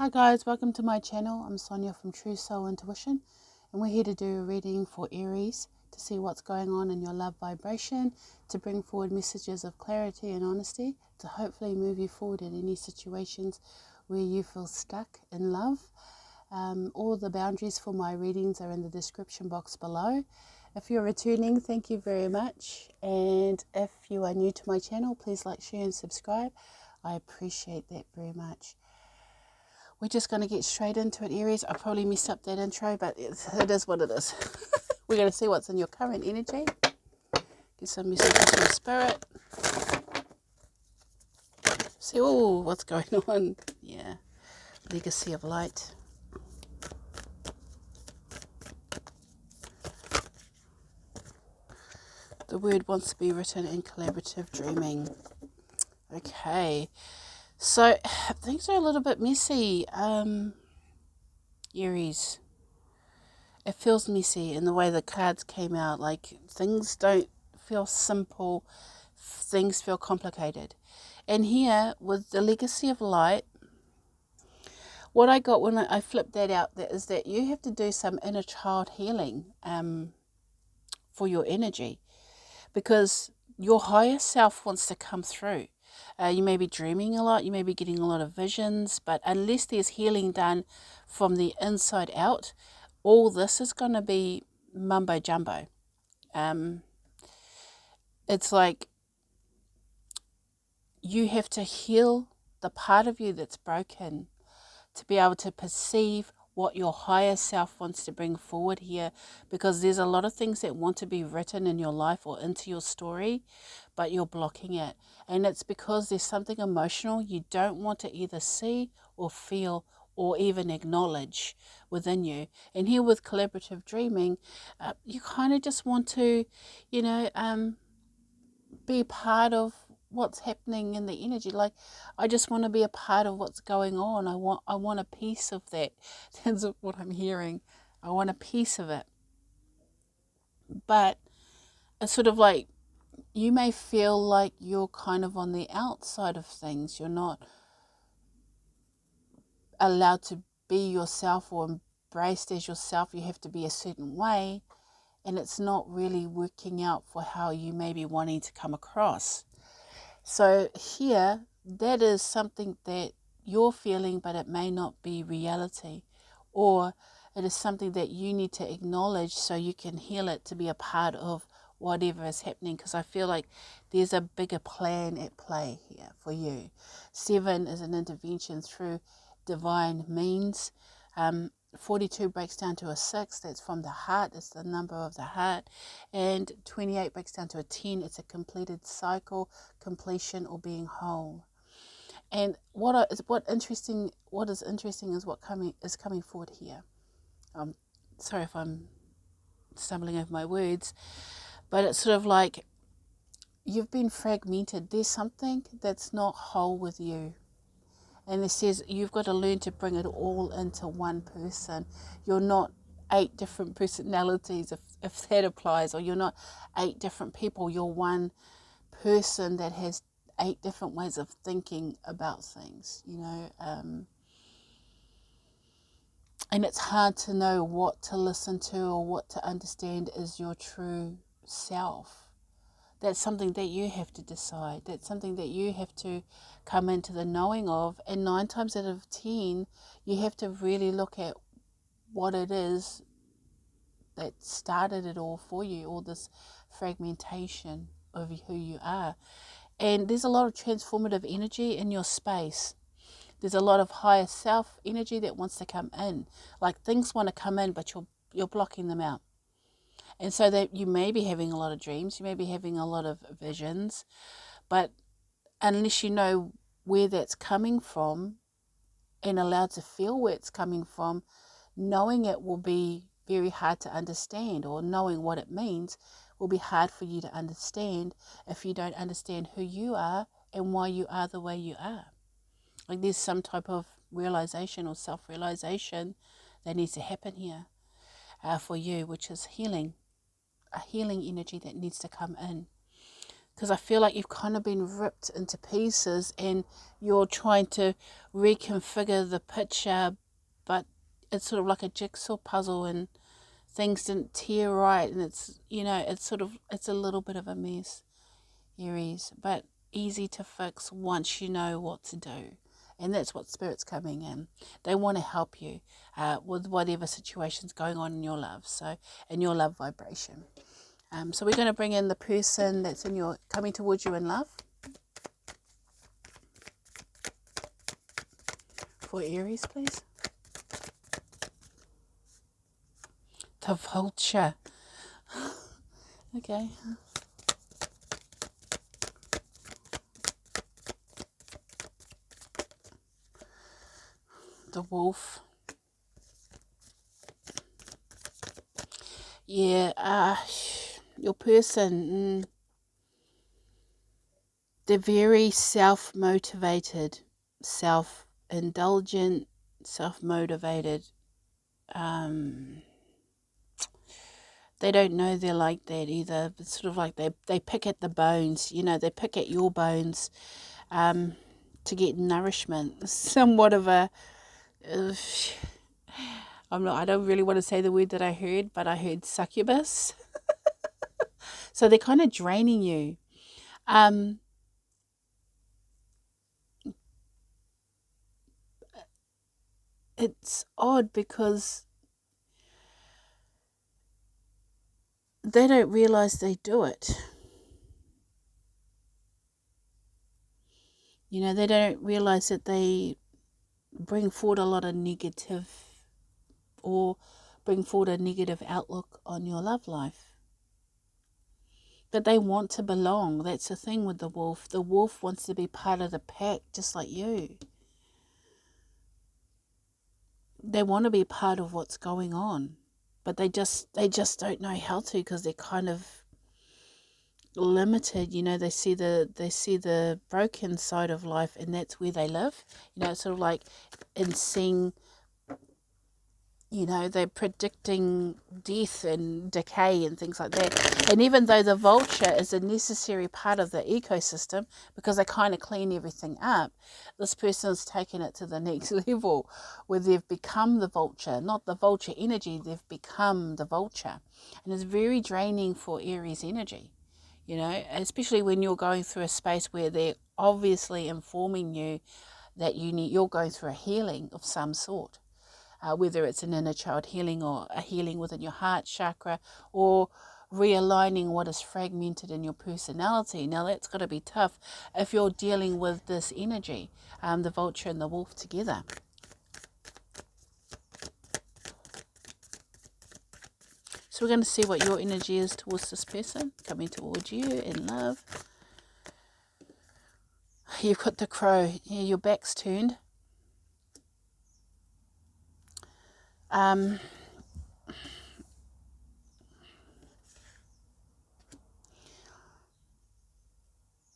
Hi guys, welcome to my channel. I'm Sonia from True Soul Intuition, and we're here to do a reading for Aries to see what's going on in your love vibration, to bring forward messages of clarity and honesty, to hopefully move you forward in any situations where you feel stuck in love. All the boundaries for my readings are in the description box below. If you're returning, thank you very much. And if you are new to my channel, please like, share and subscribe. I appreciate that very much. We're just going to get straight into it, Aries. I probably messed up that intro, but it is what it is. We're going to see what's in your current energy. Get some messages from Spirit. See, oh, what's going on? Yeah, legacy of light. The word wants to be written in collaborative dreaming. Okay, so things are a little bit messy, Aries. It feels messy in the way the cards came out. Like, things don't feel simple. Things feel complicated. And here, with the legacy of light, what I got when I flipped that out is that you have to do some inner child healing for your energy. Because your higher self wants to come through. You may be dreaming a lot. You may be getting a lot of visions. But unless there's healing done from the inside out, all this is going to be mumbo jumbo. It's like you have to heal the part of you that's broken to be able to perceive what your higher self wants to bring forward here, because there's a lot of things that want to be written in your life or into your story, but you're blocking it. And it's because there's something emotional you don't want to either see or feel or even acknowledge within you. And here with collaborative dreaming, you kind of just want to, be part of what's happening in the energy. Like, I just want to be a part of what's going on. I want a piece of that. That's what I'm hearing. I want a piece of it. But it's sort of like, you may feel like you're kind of on the outside of things. You're not allowed to be yourself or embraced as yourself. You have to be a certain way, and it's not really working out for how you may be wanting to come across. So here, that is something that you're feeling, but it may not be reality. Or it is something that you need to acknowledge so you can heal it to be a part of whatever is happening. Because I feel like there's a bigger plan at play here for you. 7 is an intervention through divine means. 42 breaks down to a 6, that's from the heart, it's the number of the heart. And 28 breaks down to a 10, it's a completed cycle, completion, or being whole. And what is interesting is what is coming forward here. Sorry if I'm stumbling over my words, but it's sort of like you've been fragmented. There's something that's not whole with you. And it says you've got to learn to bring it all into one person. You're not 8 different personalities, if that applies, or you're not 8 different people. You're one person that has 8 different ways of thinking about things, and it's hard to know what to listen to or what to understand is your true self. That's something that you have to decide. That's something that you have to come into the knowing of. And 9 times out of 10, you have to really look at what it is that started it all for you, all this fragmentation of who you are. And there's a lot of transformative energy in your space. There's a lot of higher self energy that wants to come in. Like, things want to come in, but you're blocking them out. And so that you may be having a lot of dreams, you may be having a lot of visions, but unless you know where that's coming from and allowed to feel where it's coming from, knowing it will be very hard to understand, or knowing what it means will be hard for you to understand if you don't understand who you are and why you are the way you are. Like, there's some type of realization or self-realization that needs to happen here for you, which is healing. A healing energy that needs to come in. because I feel like you've kind of been ripped into pieces and you're trying to reconfigure the picture, but it's sort of like a jigsaw puzzle and things didn't tear right, and it's, you know, it's a little bit of a mess, Aries, but easy to fix once you know what to do. And that's what Spirit's coming in. They want to help you with whatever situation's going on in your love, so in your love vibration. So we're going to bring in the person that's in your coming towards you in love for Aries, please. The Vulture. Okay. The Wolf. Yeah, your person, they're very self-motivated, self-indulgent, self-motivated. They don't know they're like that either. It's sort of like they pick at the bones, you know, they pick at your bones to get nourishment. Somewhat of a... I don't really want to say the word that I heard, but I heard succubus. So they're kind of draining you. It's odd because they don't realize they do it. You know, they don't realize that they bring forward a lot of negative, or bring forward a negative outlook on your love life. But they want to belong. That's the thing with the wolf. The wolf wants to be part of the pack, just like you. They want to be part of what's going on, but they just don't know how to, because they're kind of limited. You know, they see the broken side of life, and that's where they live. You know, it's sort of like in seeing, you know, they're predicting death and decay and things like that. And even though the vulture is a necessary part of the ecosystem, because they kind of clean everything up, this person's taken it to the next level where they've become the vulture, not the vulture energy, they've become the vulture. And it's very draining for Aries energy, you know, especially when you're going through a space where they're obviously informing you that you're going through a healing of some sort. Whether it's an inner child healing or a healing within your heart chakra, or realigning what is fragmented in your personality. Now that's got to be tough if you're dealing with this energy, the vulture and the wolf together. So we're going to see what your energy is towards this person coming towards you in love. You've got the crow. Yeah, your back's turned.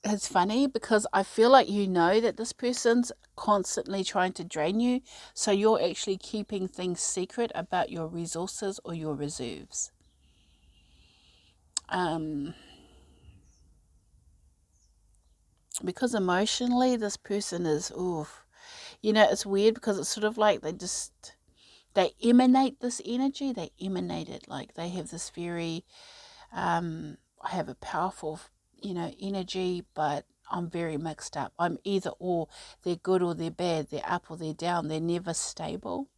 It's funny because I feel like you know that this person's constantly trying to drain you, so you're actually keeping things secret about your resources or your reserves. Because emotionally this person is, oof, you know, it's weird because it's sort of like they emanate this energy, they emanate it, like they have this very I have a powerful, you know, energy, but I'm very mixed up. I'm either or. They're good or they're bad. They're up or they're down. They're never stable.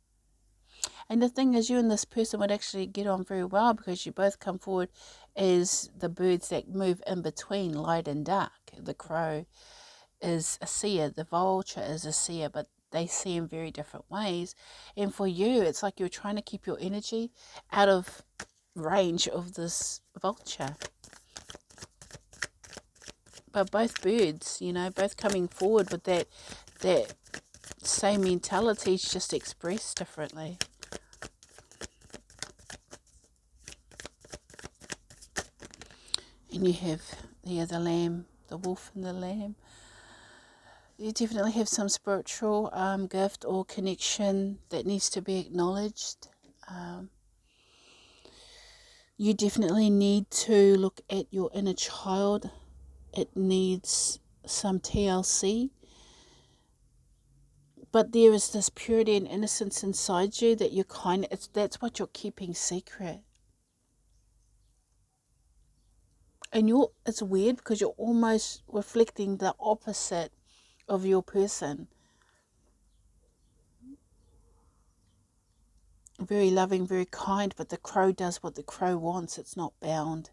And the thing is, you and this person would actually get on very well because you both come forward as the birds that move in between light and dark. The crow is a seer. The vulture is a seer, but they see in very different ways. And for you, it's like you're trying to keep your energy out of range of this vulture. But both birds, you know, both coming forward with that same mentality, is just expressed differently. And you have the lamb, the wolf and the lamb. You definitely have some spiritual gift or connection that needs to be acknowledged. You definitely need to look at your inner child It needs some TLC. But there is this purity and innocence inside you that you're that's what you're keeping secret. And it's weird because you're almost reflecting the opposite of your person. Very loving, very kind, but the crow does what the crow wants. It's not bound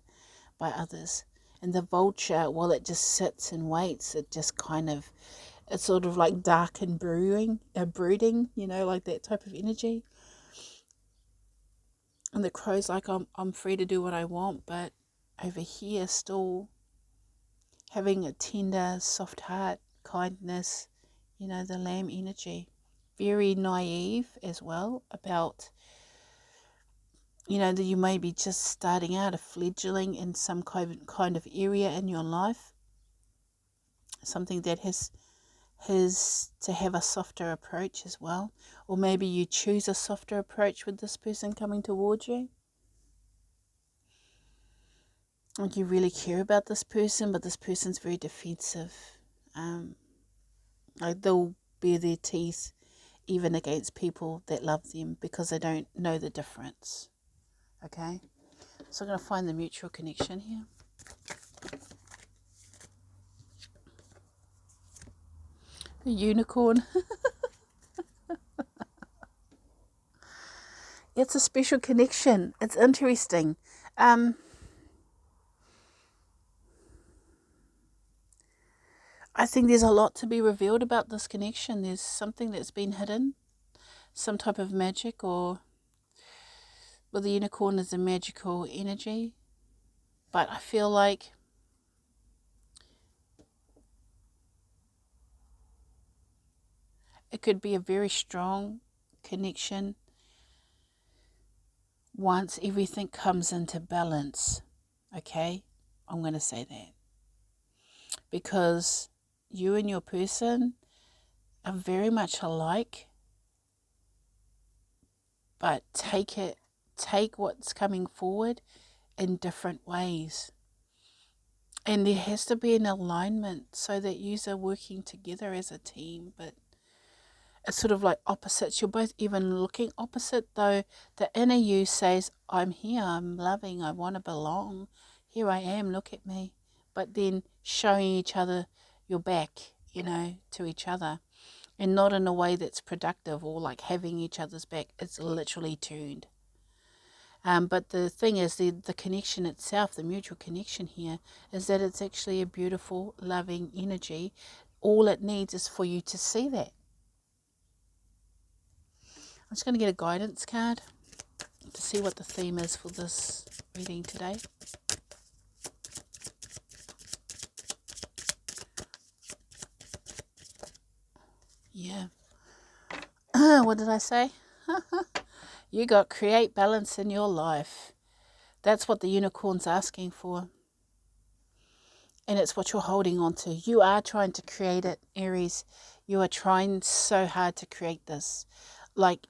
by others. And the vulture, while it just sits and waits, it's sort of like dark and brooding, like that type of energy. And the crow's like, I'm free to do what I want, but over here still having a tender, soft heart, kindness, the lamb energy. Very naive as well about, that you may be just starting out, a fledgling in some kind of area in your life. Something that has to have a softer approach as well. Or maybe you choose a softer approach with this person coming towards you. Like you really care about this person, but this person's very defensive. Like they'll bare their teeth even against people that love them because they don't know the difference. Okay? So I'm going to find the mutual connection here. A unicorn. It's a special connection. It's interesting. I think there's a lot to be revealed about this connection. There's something that's been hidden, some type of magic, or the unicorn is a magical energy. But I feel like it could be a very strong connection once everything comes into balance. Okay? I'm going to say that. Because you and your person are very much alike, but take what's coming forward in different ways. And there has to be an alignment so that you are working together as a team, but it's sort of like opposites. You're both even looking opposite, though the inner you says, I'm here, I'm loving, I want to belong. Here I am, look at me. But then showing each other your back, to each other. And not in a way that's productive or like having each other's back. It's literally turned. But the thing is, the connection itself, the mutual connection here, is that it's actually a beautiful, loving energy. All it needs is for you to see that. I'm just going to get a guidance card to see what the theme is for this reading today. Yeah. What did I say? You got create balance in your life. That's what the unicorn's asking for. And it's what you're holding on to. You are trying to create it, Aries. You are trying so hard to create this. Like,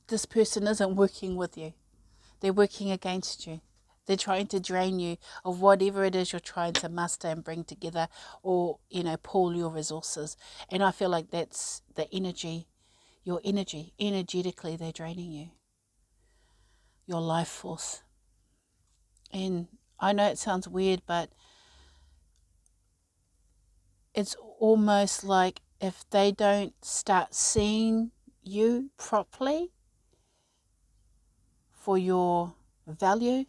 this person isn't working with you. They're working against you. They're trying to drain you of whatever it is you're trying to muster and bring together, or, pool your resources. And I feel like that's the energy, your energy. Energetically, they're draining you. Your life force. And I know it sounds weird, but it's almost like if they don't start seeing you properly for your value,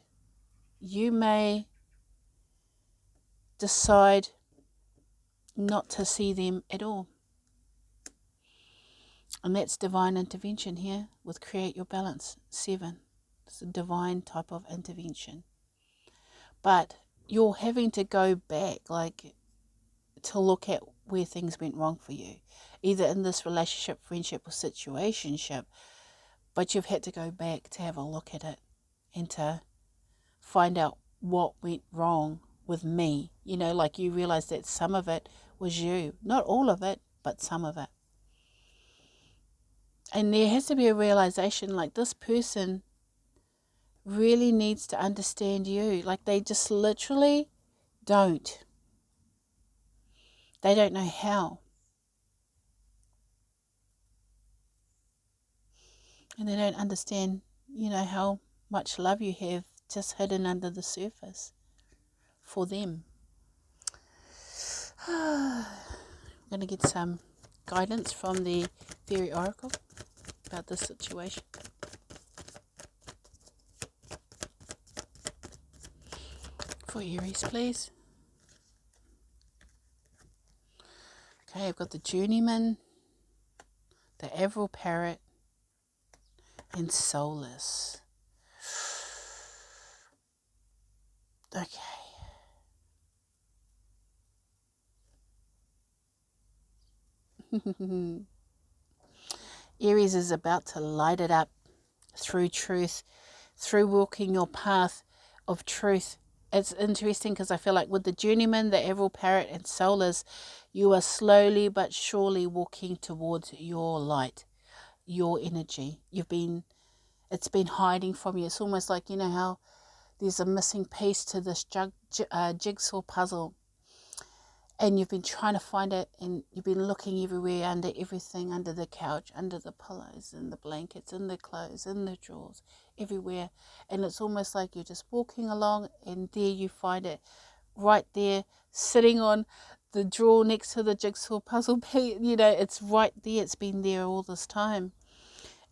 you may decide not to see them at all. And that's divine intervention here with Create Your Balance 7. It's a divine type of intervention. But you're having to go back, to look at where things went wrong for you, either in this relationship, friendship, or situationship. But you've had to go back to have a look at it and to find out what went wrong with me. You realize that some of it was you. Not all of it, but some of it. And there has to be a realization, like, this person really needs to understand you. Like, they just literally don't. They don't know how. And they don't understand, how much love you have just hidden under the surface for them. I'm going to get some guidance from the Fairy Oracle about this situation. For Aries, please. Okay, I've got the Journeyman, the Avril Parrot, and Soulless. Okay. Aries is about to light it up through truth, through walking your path of truth. It's interesting because I feel like with the Journeyman, the Avril Parrot, and Soulless, you are slowly but surely walking towards your light, your energy. It's been hiding from you. It's almost like, how there's a missing piece to this jigsaw puzzle. And you've been trying to find it, and you've been looking everywhere, under everything, under the couch, under the pillows, and the blankets, in the clothes, in the drawers, everywhere. And it's almost like you're just walking along, and there you find it, right there, sitting on the drawer next to the jigsaw puzzle piece. It's right there. It's been there all this time.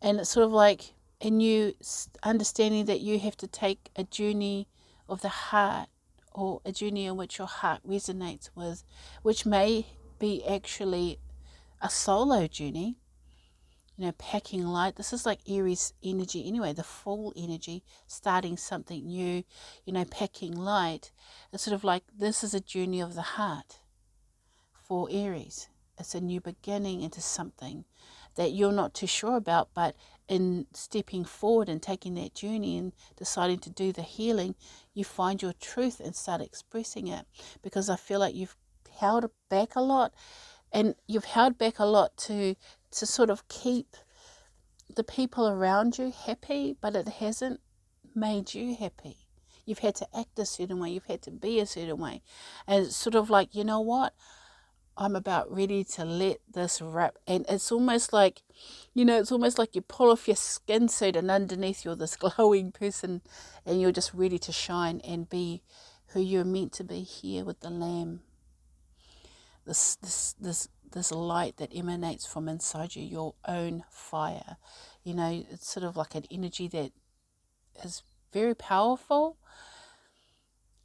And it's sort of like, and you understanding that you have to take a journey of the heart, or a journey in which your heart resonates with, which may be actually a solo journey, packing light. This is like Aries energy anyway, the full energy, starting something new, packing light. It's sort of like, this is a journey of the heart for Aries. It's a new beginning into something that you're not too sure about, but in stepping forward and taking that journey and deciding to do the healing, you find your truth and start expressing it. Because I feel like you've held back a lot, and you've held back a lot to sort of keep the people around you happy, but it hasn't made you happy. You've had to act a certain way, you've had to be a certain way, and it's sort of like, you know what, I'm about ready to let this rip. And it's almost like, you pull off your skin suit, and underneath you're this glowing person, and you're just ready to shine and be who you're meant to be here with the Lamb. This light that emanates from inside you, your own fire. It's sort of like an energy that is very powerful.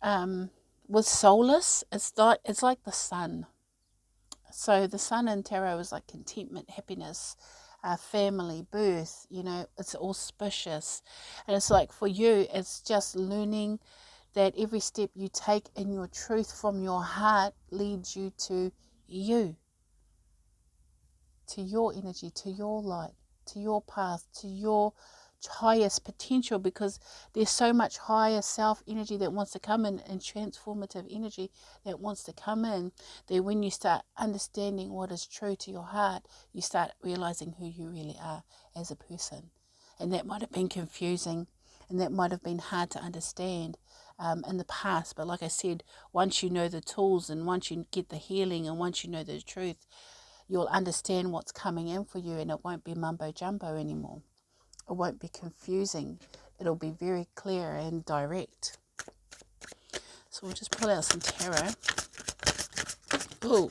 With Soulless, it's like the sun. So the sun in tarot is like contentment, happiness, family, birth, it's auspicious. And it's like, for you, it's just learning that every step you take in your truth from your heart leads you to you, to your energy, to your light, to your path, to your highest potential, because there's so much higher self energy that wants to come in, and transformative energy that wants to come in, that when you start understanding what is true to your heart, you start realizing who you really are as a person. And that might have been confusing, and that might have been hard to understand in the past, but like I said, once you know the tools, and once you get the healing, and once you know the truth, you'll understand what's coming in for you, and it won't be mumbo jumbo anymore. It won't be confusing. It'll be very clear and direct. So we'll just pull out some tarot. Ooh.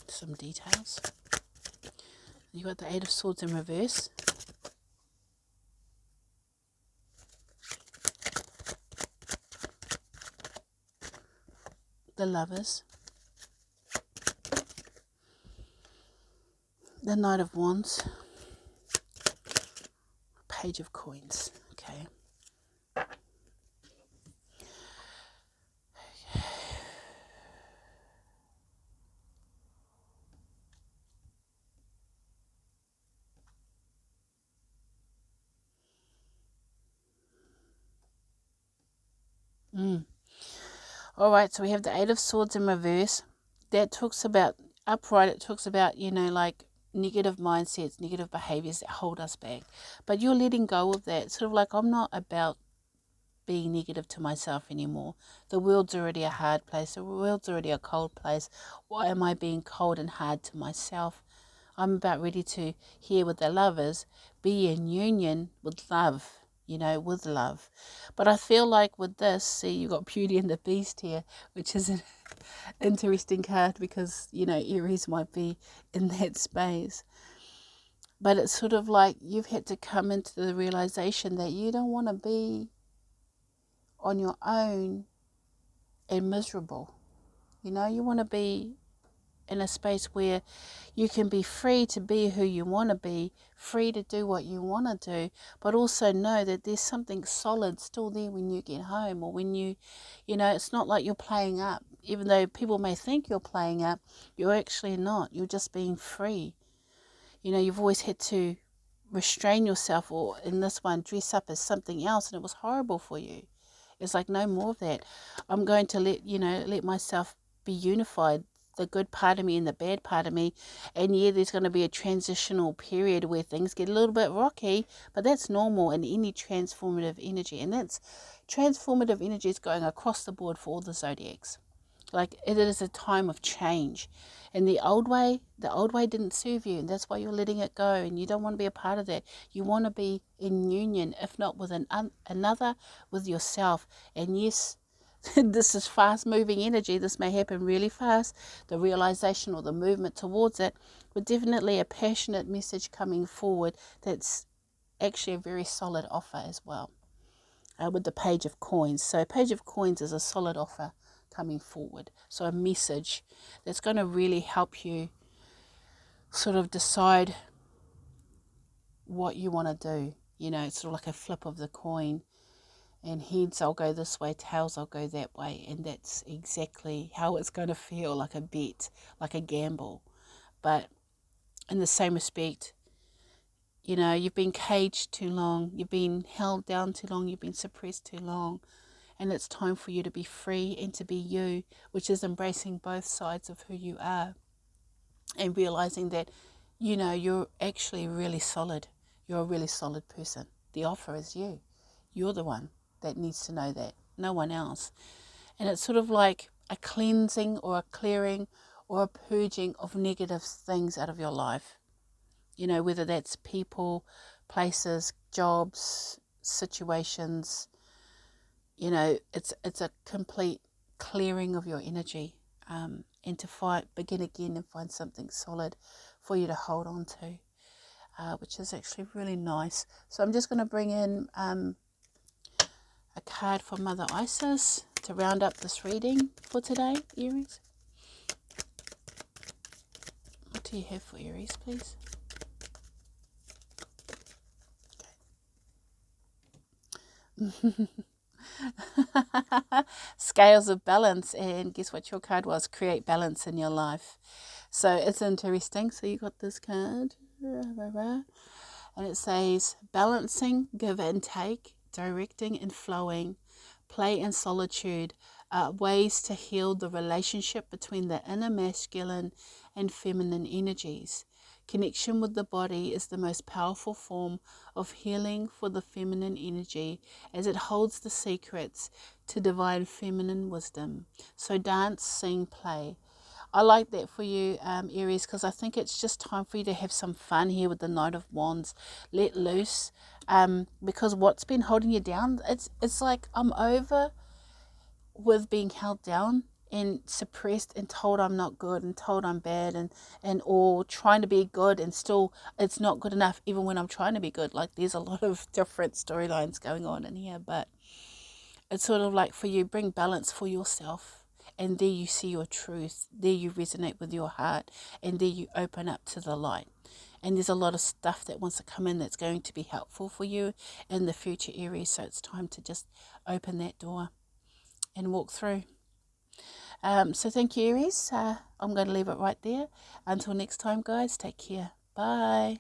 Some details. You got the Eight of Swords in reverse. The Lovers. The Knight of Wands. Page of Coins. Okay. All right, so we have the Eight of Swords in reverse. That talks about, upright, it talks about, like negative mindsets, negative behaviors that hold us back. But you're letting go of that. Sort of like, I'm not about being negative to myself anymore. The world's already a hard place. The world's already a cold place. Why am I being cold and hard to myself? I'm about ready to hear what the love is, be in union with love, with love. But I feel like with this, see, you've got Beauty and the Beast here, which is an interesting card because, Aries might be in that space. But it's sort of like you've had to come into the realization that you don't want to be on your own and miserable. You want to be in a space where you can be free to be who you want to be, free to do what you want to do, but also know that there's something solid still there when you get home, or when it's not like you're playing up. Even though people may think you're playing up, you're actually not. You're just being free. You've always had to restrain yourself, or in this one, dress up as something else, and it was horrible for you. It's like, no more of that. I'm going to let myself be unified, the good part of me and the bad part of me. And yeah, there's going to be a transitional period where things get a little bit rocky, but that's normal in any transformative energy. And that's transformative energy is going across the board for all the zodiacs. Like, it is a time of change. And the old way didn't serve you, and that's why you're letting it go, and you don't want to be a part of that. You want to be in union, if not with another, with yourself. And yes, this is fast moving energy. This may happen really fast, the realization or the movement towards it, but definitely a passionate message coming forward that's actually a very solid offer as well, with the Page of Coins. So Page of Coins is a solid offer coming forward. So a message that's going to really help you sort of decide what you want to do. It's sort of like a flip of the coin. And heads, I'll go this way, tails, I'll go that way. And that's exactly how it's going to feel, like a bet, like a gamble. But in the same respect, you've been caged too long, you've been held down too long, you've been suppressed too long. And it's time for you to be free and to be you, which is embracing both sides of who you are. And realizing that, you're actually really solid. You're a really solid person. The offer is you. You're the one that needs to know that, no one else. And it's sort of like a cleansing or a clearing or a purging of negative things out of your life. Whether that's people, places, jobs, situations. It's a complete clearing of your energy, and to begin again and find something solid for you to hold on to, which is actually really nice. So I'm just going to bring in a card for Mother Isis to round up this reading for today, Aries. What do you have for Aries, please? Okay. Scales of balance, and guess what your card was? Create balance in your life. So it's interesting. So you got this card, and it says balancing, give and take, directing and flowing, play and solitude are ways to heal the relationship between the inner masculine and feminine energies. Connection with the body is the most powerful form of healing for the feminine energy, as it holds the secrets to divine feminine wisdom. So dance, sing, play. I like that for you, Aries, because I think it's just time for you to have some fun here with the Knight of Wands. Let loose, because what's been holding you down, it's like I'm over with being held down and suppressed and told I'm not good and told I'm bad, and or trying to be good and still it's not good enough even when I'm trying to be good. Like, there's a lot of different storylines going on in here, but it's sort of like for you, bring balance for yourself, and there you see your truth, there you resonate with your heart, and there you open up to the light. And there's a lot of stuff that wants to come in that's going to be helpful for you in the future, Aries. So it's time to just open that door and walk through. So thank you, Aries. I'm going to leave it right there. Until next time, guys, take care. Bye.